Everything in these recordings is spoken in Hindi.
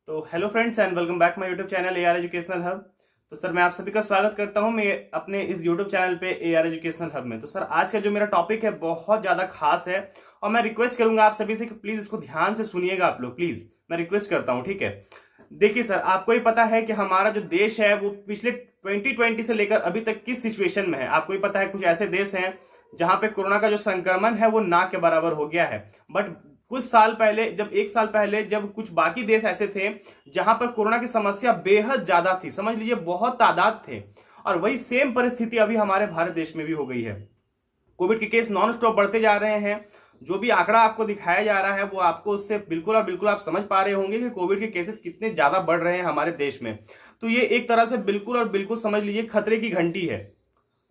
तो hello friends and welcome back my YouTube channel AR educational hub. तो सर मैं आप सभी का स्वागत करता हूं मैं अपने इस यूट्यूब चैनल पे AR एजुकेशनल हब में। तो सर आज का जो मेरा टॉपिक है बहुत ज़्यादा खास है और मैं रिक्वेस्ट करूंगा आप सभी से कि प्लीज़ इसको ध्यान से सुनिएगा आप लोग, प्लीज़ मैं रिक्वेस्ट करता हूं, ठीक है। देखिए सर, आपको ही पता है कि हमारा जो देश है वो पिछले 2020 से लेकर अभी तक किस सिचुएशन में है। आपको ही पता है कुछ ऐसे देश हैं जहां पे कोरोना का जो संक्रमण है वो ना के बराबर हो गया है। बट कुछ साल पहले, जब एक साल पहले, जब कुछ बाकी देश ऐसे थे जहां पर कोरोना की समस्या बेहद ज्यादा थी, समझ लीजिए बहुत तादाद थे, और वही सेम परिस्थिति अभी हमारे भारत देश में भी हो गई है। कोविड के केस नॉन स्टॉप बढ़ते जा रहे हैं। जो भी आंकड़ा आपको दिखाया जा रहा है वो आपको उससे बिल्कुल और बिल्कुल आप समझ पा रहे होंगे कि कोविड के केसेस कितने ज्यादा बढ़ रहे हैं हमारे देश में। तो ये एक तरह से बिल्कुल और बिल्कुल समझ लीजिए खतरे की घंटी है,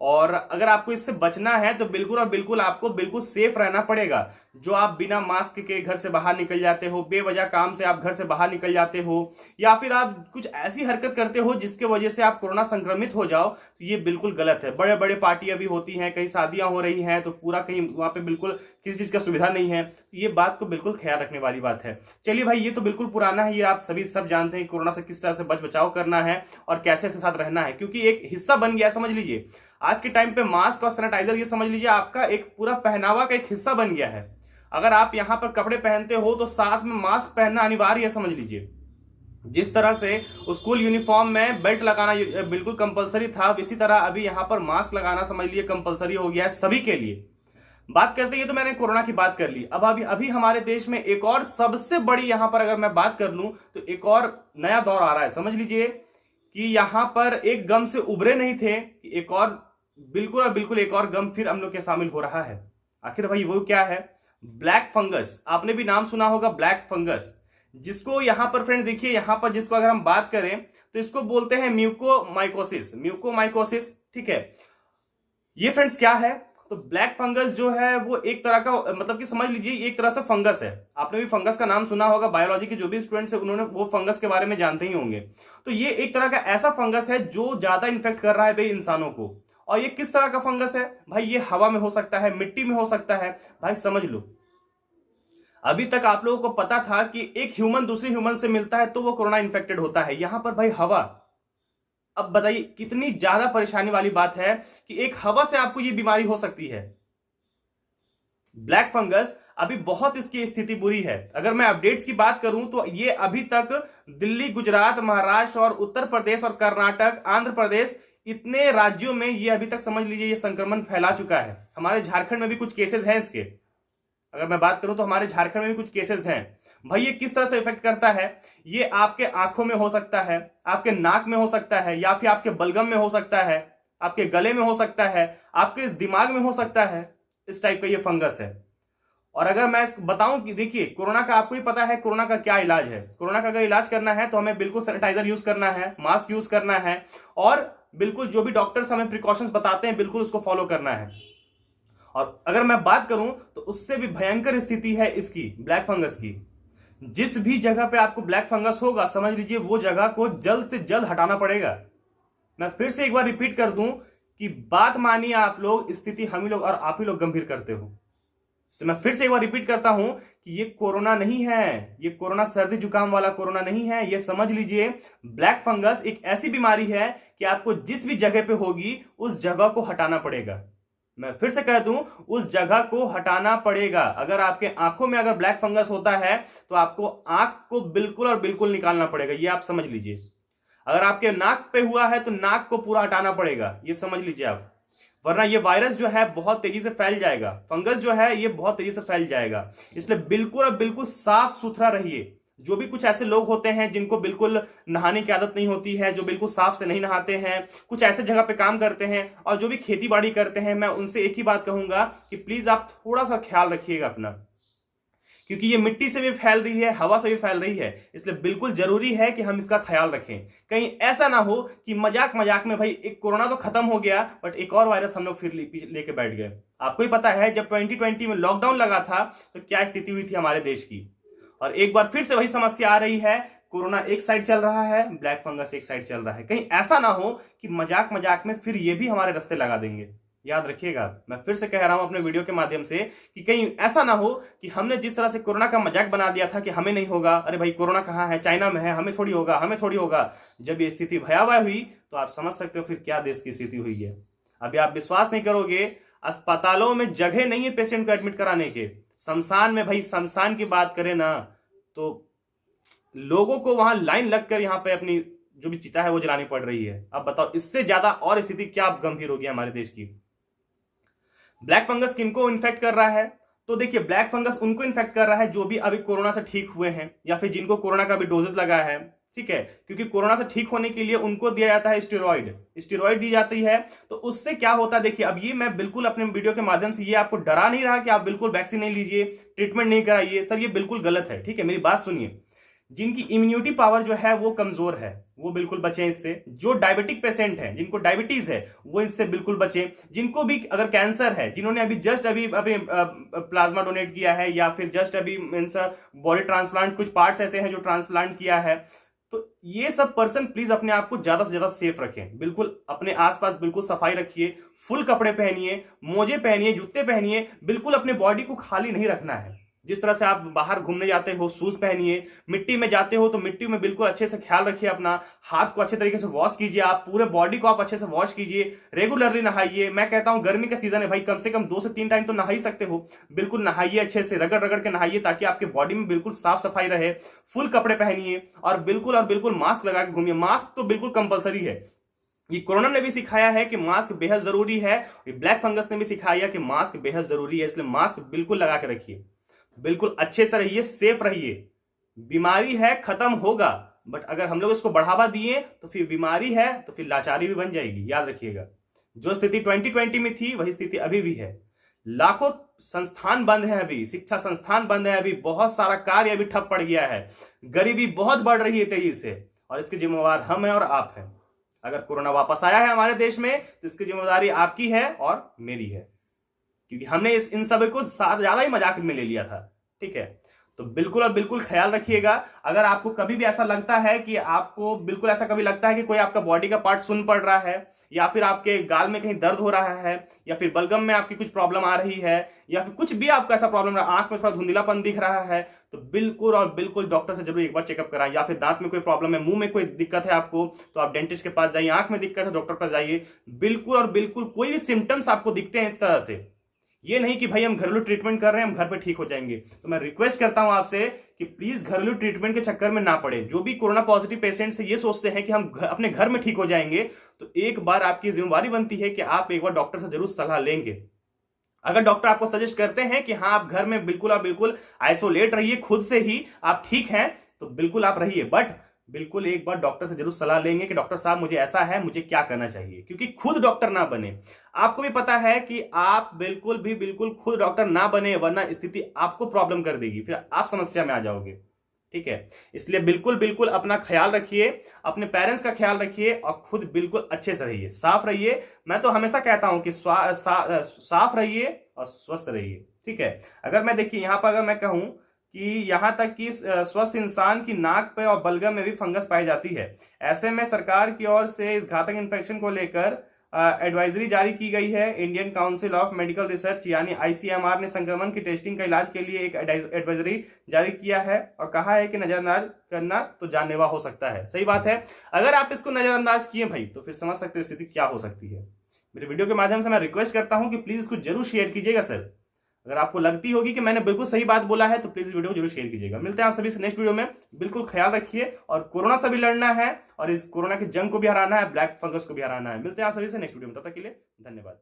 और अगर आपको इससे बचना है तो बिल्कुल और बिल्कुल आपको बिल्कुल सेफ रहना पड़ेगा। जो आप बिना मास्क के घर से बाहर निकल जाते हो, बेवजह काम से आप घर से बाहर निकल जाते हो, या फिर आप कुछ ऐसी हरकत करते हो जिसके वजह से आप कोरोना संक्रमित हो जाओ, तो ये बिल्कुल गलत है। बड़े बड़े पार्टियां भी होती हैं, कहीं शादियां हो रही हैं तो पूरा कहीं वहां पे बिल्कुल किसी चीज का सुविधा नहीं है। ये बात को बिल्कुल ख्याल रखने वाली बात है। चलिए भाई, ये तो बिल्कुल पुराना है, ये आप सभी सब जानते हैं कोरोना से किस तरह से बचाव करना है और कैसे इसके साथ रहना है, क्योंकि एक हिस्सा बन गया। समझ लीजिए आज के टाइम पे मास्क और सैनिटाइजर, ये समझ लीजिए आपका एक पूरा पहनावा का एक हिस्सा बन गया है। अगर आप यहां पर कपड़े पहनते हो तो साथ में मास्क पहनना अनिवार्य है, समझ लीजिए। जिस तरह से स्कूल यूनिफॉर्म में बेल्ट लगाना बिल्कुल कंपलसरी था, इसी तरह अभी यहां पर मास्क लगाना समझ लीजिए कंपलसरी हो गया है सभी के लिए। बात करते हैं, तो मैंने कोरोना की बात कर ली। अब अभी हमारे देश में एक और सबसे बड़ी, यहां पर अगर मैं बात कर लूं तो एक और नया दौर आ रहा है। समझ लीजिए कि यहां पर एक गम से उभरे नहीं थे कि एक और बिल्कुल और बिल्कुल एक और गम फिर हम लोग के शामिल हो रहा है। आखिर भाई वो क्या है? Black fungus. आपने भी नाम सुना होगा, ब्लैक फंगस, जिसको यहां पर फ्रेंड देखिए, यहां पर जिसको अगर हम बात करें तो इसको बोलते हैं म्यूकोमाइकोसिस। म्यूकोमाइकोसिस, ठीक है। ये फ्रेंड्स क्या है? तो ब्लैक फंगस जो है वो एक तरह का, मतलब कि समझ लीजिए एक तरह से फंगस है। आपने भी फंगस का नाम सुना होगा, बायोलॉजी के जो भी स्टूडेंट्स हैं उन्होंने वो फंगस के बारे में जानते ही होंगे। तो ये एक तरह का ऐसा फंगस है जो ज्यादा इन्फेक्ट कर रहा है भाई इंसानों को। और ये किस तरह का फंगस है भाई? ये हवा में हो सकता है, मिट्टी में हो सकता है। भाई समझ लो, अभी तक आप लोगों को पता था कि एक ह्यूमन दूसरे ह्यूमन से मिलता है तो वो कोरोना इन्फेक्टेड होता है, यहां पर भाई हवा। अब बताइए कितनी ज्यादा परेशानी वाली बात है कि एक हवा से आपको ये बीमारी हो सकती है। ब्लैक फंगस अभी बहुत इसकी स्थिति बुरी है। अगर मैं अपडेट्स की बात करूं तो ये अभी तक दिल्ली, गुजरात, महाराष्ट्र और उत्तर प्रदेश और कर्नाटक, आंध्र प्रदेश, इतने राज्यों में ये अभी तक समझ लीजिए ये संक्रमण फैला चुका है। हमारे झारखंड में भी कुछ केसेस हैं इसके। अगर मैं बात करूं तो हमारे झारखंड में भी कुछ केसेस हैं। भाई ये किस तरह से इफेक्ट करता है? ये आपके आंखों में हो सकता है, आपके नाक में हो सकता है, या फिर आपके बलगम में हो सकता है, आपके गले में हो सकता है, आपके दिमाग में हो सकता है। इस टाइप का ये फंगस है। और अगर मैं बताऊं कि देखिए कोरोना का, आपको ही पता है कोरोना का क्या इलाज है। कोरोना का अगर इलाज करना है तो हमें बिल्कुल सैनिटाइजर यूज करना है, मास्क यूज करना है, और बिल्कुल जो भी डॉक्टर्स हमें प्रिकॉशंस बताते हैं बिल्कुल उसको फॉलो करना है। और अगर मैं बात करूं तो उससे भी भयंकर स्थिति है इसकी, ब्लैक फंगस की। जिस भी जगह पे आपको ब्लैक फंगस होगा समझ लीजिए वो जगह को जल्द से जल्द हटाना पड़ेगा। मैं फिर से एक बार रिपीट कर दूं कि बात मानिए आप लोग, स्थिति हम ही लोग और आप ही लोग गंभीर करते हो। तो मैं फिर से एक बार रिपीट करता हूं कि ये कोरोना नहीं है, ये कोरोना सर्दी जुकाम वाला कोरोना नहीं है। ये समझ लीजिए ब्लैक फंगस एक ऐसी बीमारी है कि आपको जिस भी जगह पे होगी उस जगह को हटाना पड़ेगा। मैं फिर से कह दूं, उस जगह को हटाना पड़ेगा। अगर आपके आंखों में अगर ब्लैक फंगस होता है तो आपको आंख को बिल्कुल और बिल्कुल निकालना पड़ेगा, ये आप समझ लीजिए। अगर आपके नाक पे हुआ है तो नाक को पूरा हटाना पड़ेगा, ये समझ लीजिए आप। वरना ये वायरस जो है बहुत तेजी से फैल जाएगा, फंगस जो है ये बहुत तेजी से फैल जाएगा। इसलिए बिल्कुल और बिल्कुल साफ सुथरा रहिए। जो भी कुछ ऐसे लोग होते हैं जिनको बिल्कुल नहाने की आदत नहीं होती है, जो बिल्कुल साफ से नहीं नहाते हैं, कुछ ऐसे जगह पे काम करते हैं और जो भी खेती बाड़ी करते हैं, मैं उनसे एक ही बात कहूंगा कि प्लीज आप थोड़ा सा ख्याल रखिएगा अपना, क्योंकि ये मिट्टी से भी फैल रही है, हवा से भी फैल रही है। इसलिए बिल्कुल जरूरी है कि हम इसका ख्याल रखें। कहीं ऐसा ना हो कि मजाक मजाक में भाई एक कोरोना तो खत्म हो गया बट एक और वायरस हम लोग फिर लेके बैठ गए। आपको ही पता है जब 2020 में लॉकडाउन लगा था तो क्या स्थिति हुई थी हमारे देश की। और एक बार फिर से वही समस्या आ रही है, कोरोना एक साइड चल रहा है, ब्लैक फंगस एक साइड चल रहा है। कहीं ऐसा ना हो कि मजाक मजाक में फिर ये भी हमारे रास्ते लगा देंगे। याद रखिएगा। मैं फिर से कह रहा हूं अपने वीडियो के माध्यम से कि कहीं ऐसा ना हो कि हमने जिस तरह से कोरोना का मजाक बना दिया था कि हमें नहीं होगा, अरे भाई कोरोना कहाँ है, चाइना में है, हमें थोड़ी होगा, हमें थोड़ी होगा। जब ये स्थिति भयावह हुई तो आप समझ सकते हो फिर क्या देश की स्थिति हुई है। अभी आप विश्वास नहीं करोगे, अस्पतालों में जगह नहीं है पेशेंट को एडमिट कराने के। शमशान में, भाई शमशान की बात करें ना तो लोगों को वहां लाइन लगकर यहाँ पे अपनी जो भी चिता है वो जलानी पड़ रही है। अब बताओ इससे ज्यादा और स्थिति क्या गंभीर होगी हमारे देश की। ब्लैक फंगस किनको इन्फेक्ट कर रहा है? तो देखिए ब्लैक फंगस उनको इन्फेक्ट कर रहा है जो भी अभी कोरोना से ठीक हुए हैं या फिर जिनको कोरोना का भी डोजेस लगा है, ठीक है। क्योंकि कोरोना से ठीक होने के लिए उनको दिया जाता है स्टेरॉइड दी जाती है। तो उससे क्या होता है, देखिए अब ये मैं बिल्कुल अपने वीडियो के माध्यम से ये आपको डरा नहीं रहा कि आप बिल्कुल वैक्सीन नहीं लीजिए, ट्रीटमेंट नहीं कराइए, सर ये बिल्कुल गलत है, ठीक है। मेरी बात सुनिए, जिनकी इम्यूनिटी पावर जो है वो कमजोर है वो बिल्कुल बचें इससे। जो डायबिटिक पेशेंट है, जिनको डायबिटीज है, वो इससे बिल्कुल बचें। जिनको भी अगर कैंसर है, जिन्होंने अभी जस्ट अभी प्लाज्मा डोनेट किया है या फिर जस्ट अभी मींस बॉडी ट्रांसप्लांट, कुछ पार्ट्स ऐसे हैं जो ट्रांसप्लांट किया है, तो ये सब पर्सन प्लीज अपने आप को ज्यादा से ज्यादा सेफ रखें। बिल्कुल अपने आसपास बिल्कुल सफाई रखिए, फुल कपड़े पहनिए, मोजे पहनिए, जूते पहनिए, बिल्कुल अपने बॉडी को खाली नहीं रखना है। जिस तरह से आप बाहर घूमने जाते हो शूज पहनिए, मिट्टी में जाते हो तो मिट्टी में बिल्कुल अच्छे से ख्याल रखिए, अपना हाथ को अच्छे तरीके से वॉश कीजिए, आप पूरे बॉडी को आप अच्छे से वॉश कीजिए, रेगुलरली नहाइए। मैं कहता हूं गर्मी का सीजन है भाई, कम से कम 2 से 3 टाइम तो नहा ही सकते हो। बिल्कुल नहाइए, अच्छे से रगड़ रगड़ के नहाइए ताकि आपके बॉडी में बिल्कुल साफ सफाई रहे। फुल कपड़े पहनिए और बिल्कुल मास्क लगा के घूमिए। मास्क तो बिल्कुल कंपलसरी है। ये कोरोना ने भी सिखाया है कि मास्क बेहद जरूरी है, ब्लैक फंगस ने भी सिखाया कि मास्क बेहद जरूरी है, इसलिए मास्क बिल्कुल लगा के रखिए। बिल्कुल अच्छे से रहिए, सेफ रहिए। बीमारी है, खत्म होगा, बट अगर हम लोग इसको बढ़ावा दिए तो फिर बीमारी है तो फिर लाचारी भी बन जाएगी। याद रखिएगा, जो स्थिति 2020 में थी वही स्थिति अभी भी है। लाखों संस्थान बंद है, अभी शिक्षा संस्थान बंद है, अभी बहुत सारा कार्य अभी ठप पड़ गया है, गरीबी बहुत बढ़ रही है तेजी से, और इसके जिम्मेवार हम हैं और आप हैं। अगर कोरोना वापस आया है हमारे देश में तो इसकी जिम्मेदारी आपकी है और मेरी है, क्योंकि हमने इन सब को ज्यादा ही मजाक में ले लिया था, ठीक है। तो बिल्कुल और बिल्कुल ख्याल रखिएगा। अगर आपको कभी भी ऐसा लगता है कि आपको बिल्कुल ऐसा कभी लगता है कि कोई आपका बॉडी का पार्ट सुन पड़ रहा है, या फिर आपके गाल में कहीं दर्द हो रहा है, या फिर बलगम में आपकी कुछ प्रॉब्लम आ रही है, या फिर कुछ भी आपका ऐसा प्रॉब्लम रहा, आंख में थोड़ा धुंधलापन दिख रहा है, तो बिल्कुल और बिल्कुल डॉक्टर से जरूर एक बार चेकअप कराएं। या फिर दांत में कोई प्रॉब्लम है, मुंह में कोई दिक्कत है आपको, तो आप डेंटिस्ट के पास जाइए। आंख में दिक्कत है, डॉक्टर पास जाइए। बिल्कुल और बिल्कुल कोई भी सिम्टम्स आपको दिखते हैं इस तरह से, ये नहीं कि भाई हम घरेलू ट्रीटमेंट कर रहे हैं, हम घर पे ठीक हो जाएंगे, तो मैं रिक्वेस्ट करता हूं आपसे कि प्लीज घरेलू ट्रीटमेंट के चक्कर में ना पड़े। जो भी कोरोना पॉजिटिव पेशेंट से ये सोचते हैं कि हम अपने घर में ठीक हो जाएंगे, तो एक बार आपकी जिम्मेवारी बनती है कि आप एक बार डॉक्टर से जरूर सलाह लेंगे। अगर डॉक्टर आपको सजेस्ट करते हैं कि हाँ आप घर में बिल्कुल और बिल्कुल आइसोलेट रहिए, खुद से ही आप ठीक हैं, तो बिल्कुल आप रहिए, बट बिल्कुल एक बार डॉक्टर से जरूर सलाह लेंगे कि डॉक्टर साहब मुझे ऐसा है, मुझे क्या करना चाहिए। क्योंकि खुद डॉक्टर ना बने, आपको भी पता है कि आप बिल्कुल खुद डॉक्टर ना बने, वरना स्थिति आपको प्रॉब्लम कर देगी, फिर आप समस्या में आ जाओगे, ठीक है। इसलिए बिल्कुल अपना ख्याल रखिए, अपने पेरेंट्स का ख्याल रखिए और खुद बिल्कुल अच्छे से रहिए, साफ रहिए। मैं तो हमेशा कहता हूं कि साफ रहिए और स्वस्थ रहिए, ठीक है। अगर मैं देखिए यहां पर अगर मैं कहूं कि यहां तक कि स्वस्थ इंसान की नाक पे और बलगम में भी फंगस पाई जाती है। ऐसे में सरकार की ओर से इस घातक इन्फेक्शन को लेकर एडवाइजरी जारी की गई है। Indian council of medical research यानी ICMR ने संक्रमण की टेस्टिंग का इलाज के लिए एक एडवाइजरी जारी किया है और कहा है कि नजरअंदाज करना तो जानलेवा हो सकता है। सही बात है, अगर आप इसको नजरअंदाज किए भाई तो फिर समझ सकते हो स्थिति क्या हो सकती है। मेरे वीडियो के माध्यम से मैं रिक्वेस्ट करता हूं कि प्लीज इसको जरूर शेयर कीजिएगा सर। अगर आपको लगती होगी कि मैंने बिल्कुल सही बात बोला है तो प्लीज वीडियो को जरूर शेयर कीजिएगा। मिलते हैं आप सभी से नेक्स्ट वीडियो में। बिल्कुल ख्याल रखिए, और कोरोना से भी लड़ना है और इस कोरोना की जंग को भी हराना है, ब्लैक फंगस को भी हराना है। मिलते हैं आप सभी से नेक्स्ट वीडियो में, तब तक के लिए धन्यवाद।